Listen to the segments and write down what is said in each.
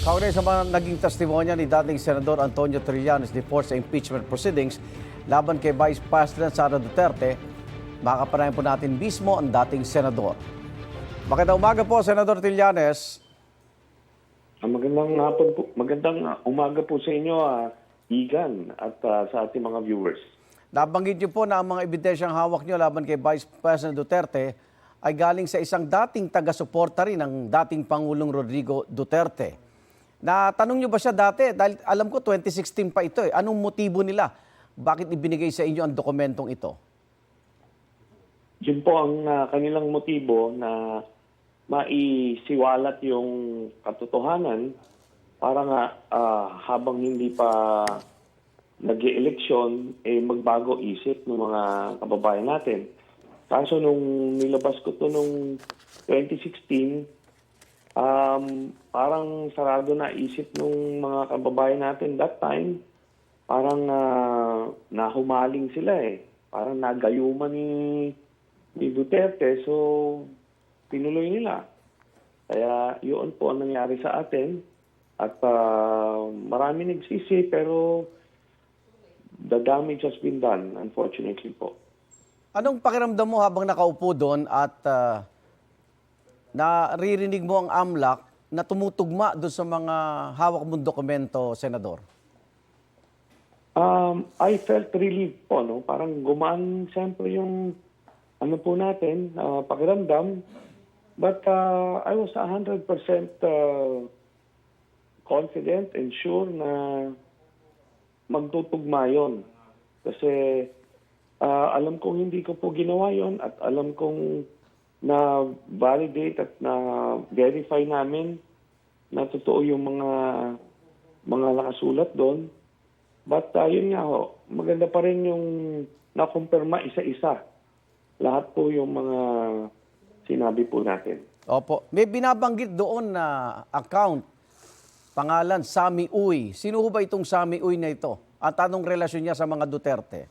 Kaugnay sa mga naging testimonya ni dating Senador Antonio Trillanes before sa impeachment proceedings laban kay Vice President Sara Duterte, makakapanayan po natin mismo ang dating Senador. Magandang umaga po, Senador Trillanes. Magandang hapon po. Magandang umaga po sa inyo, Igan, at sa ating mga viewers. Nabanggit niyo po na ang mga ebidensyang hawak niyo laban kay Vice President Duterte ay galing sa isang dating taga-suporta rin ng dating Pangulong Rodrigo Duterte. Natanong niyo ba siya dati? Dahil alam ko 2016 pa ito eh. Anong motibo nila? Bakit ibinigay sa inyo ang dokumentong ito? Yun po ang kanilang motibo na maisiwalat yung katotohanan para nga habang hindi pa nag-e-eleksyon, magbago isip ng mga kababayan natin. Kaso nung nilabas ko to nung 2016, parang sarado na isip ng mga kababayan natin that time. Parang nahumaling sila eh. Parang nagayuman ni Duterte, so tinuloy nila. Kaya yun po ang nangyari sa atin. At marami nagsisi, pero the damage has been done, unfortunately po. Anong pakiramdam mo habang nakaupo doon at naririnig mo ang AMLAC na tumutugma doon sa mga hawak mong dokumento, Senador? I felt relieved po, no? Parang gumaan siyempre yung ano po natin, pakiramdam. But I was 100% confident and sure na magtutugma yun. Kasi alam kong hindi ko po ginawa yon at alam kong na-validate at na-verify namin na totoo yung mga nakasulat doon. But yun nga ho, maganda pa rin yung nakumpirma isa-isa. Lahat po yung mga sinabi po natin. Opo. May binabanggit doon na account, pangalan, Sammy Uy. Sino ho ba itong Sammy Uy na ito? At anong relasyon niya sa mga Duterte?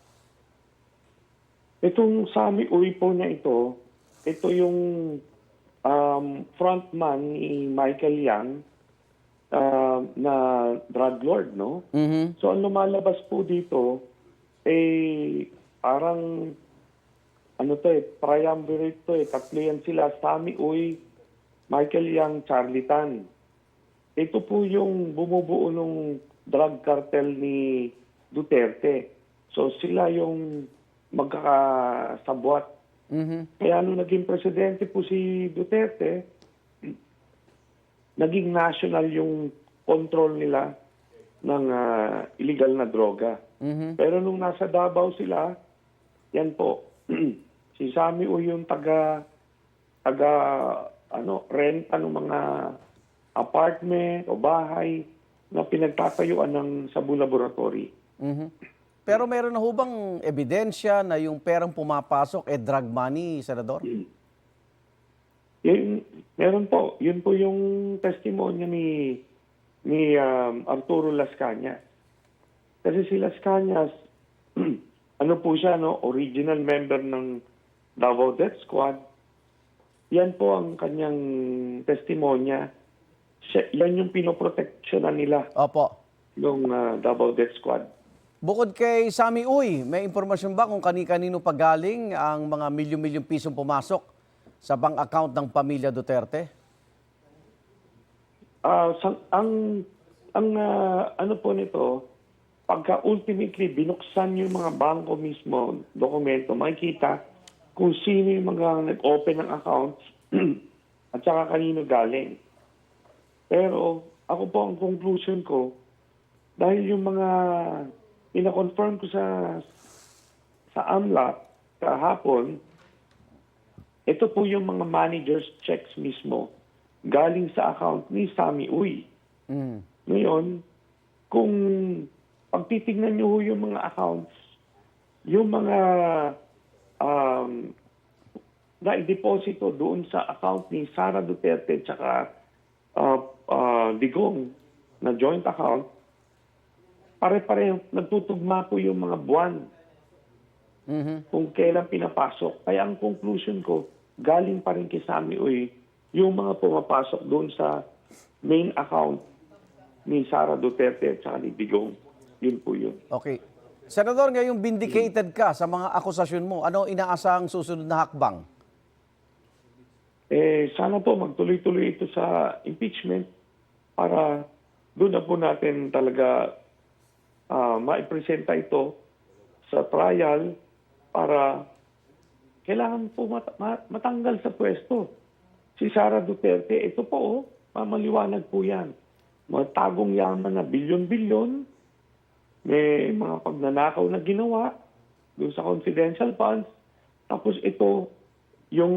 Itong Sammy Uy po na ito yung frontman ni Michael Yang na drug lord, no? Mm-hmm. So ang lumalabas po dito, parang triumvirate to eh. Tatlo yan sila, Sammy Uy, Michael Yang, Charlie Tan. Ito po yung bumubuo ng drug cartel ni Duterte. So sila yung magkakasabwat. Mm-hmm. Kaya nung naging presidente po si Duterte, naging national yung control nila ng illegal na droga. Mm-hmm. Pero nung nasa Davao sila, yan po, si Sammy Uy yung renta ng mga apartment o bahay na pinagtatayuan ng Sabu Laboratory. Mm-hmm. Pero meron na ho bang ebidensya na yung perang pumapasok drug money, Senador? Meron po. Yun po yung testimonya ni Arturo Las Cañas. Kasi si Las Cañas, ano po siya, no? Original member ng Davao Death Squad. Yan po ang kanyang testimonya. Yan yung pinoproteksyonan nila. Opo. Yung Davao Death Squad. Bukod kay Sammy Uy, may impormasyon ba kung kani-kanino pagaling ang mga milyon-milyong pisong pumasok sa bank account ng pamilya Duterte? Ano po nito, pagka ultimately binuksan yung mga bangko mismo, dokumento, makikita kung sino yung mga nag-open ng accounts at saka kanino galing. Pero ako po ang conclusion ko, dahil yung mga ina-confirm ko sa AMLAC kahapon, ito po yung mga manager's checks mismo galing sa account ni Sammy Uy. Mm. Ngayon, kung pagtitignan nyo yung mga accounts, yung mga na-deposito doon sa account ni Sara Duterte at Digong na joint account, pare-pareho, nagtutugma po yung mga buwan kung kailan pinapasok. Kaya ang conclusion ko, galing pa rin kay Sammy Uy yung mga pumapasok doon sa main account ni Sara Duterte at saka ni Digong. Yun po yun. Okay. Senador, ngayong vindicated ka sa mga akusasyon mo, ano inaasahang susunod na hakbang? Sana po magtuloy-tuloy ito sa impeachment para doon na po natin talaga maipresenta ito sa trial para kailangan po matanggal sa pwesto. Si Sara Duterte, ito po, mamaliwanag po yan. Mga tagong yaman na bilyon-bilyon, may mga pagnanakaw na ginawa doon sa confidential funds. Tapos ito, yung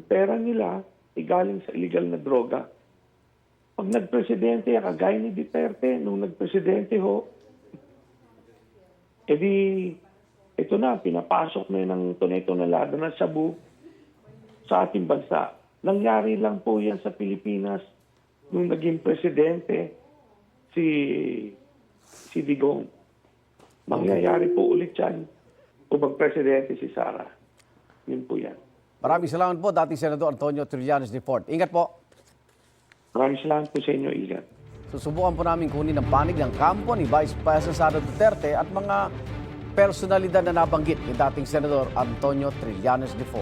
pera nila, galing sa illegal na droga. Pag nagpresidente, kagaya ni Duterte, nung nagpresidente ho, edi, ito na, pinapasok na ng tunay-tunalada na sabu sa ating bansa. Nangyari lang po yan sa Pilipinas nung naging presidente si Digong. Mangyayari po ulit yan kung magpresidente si Sara. Yun po yan. Maraming salamat po, dating Senador Antonio Trillanes IV. Ingat po. Maraming salamat po sa inyo, Igan. Susubukan po namin kunin ang panig ng kampo ni Vice President Sara Duterte at mga personalidad na nabanggit ni dating Senador Antonio Trillanes IV.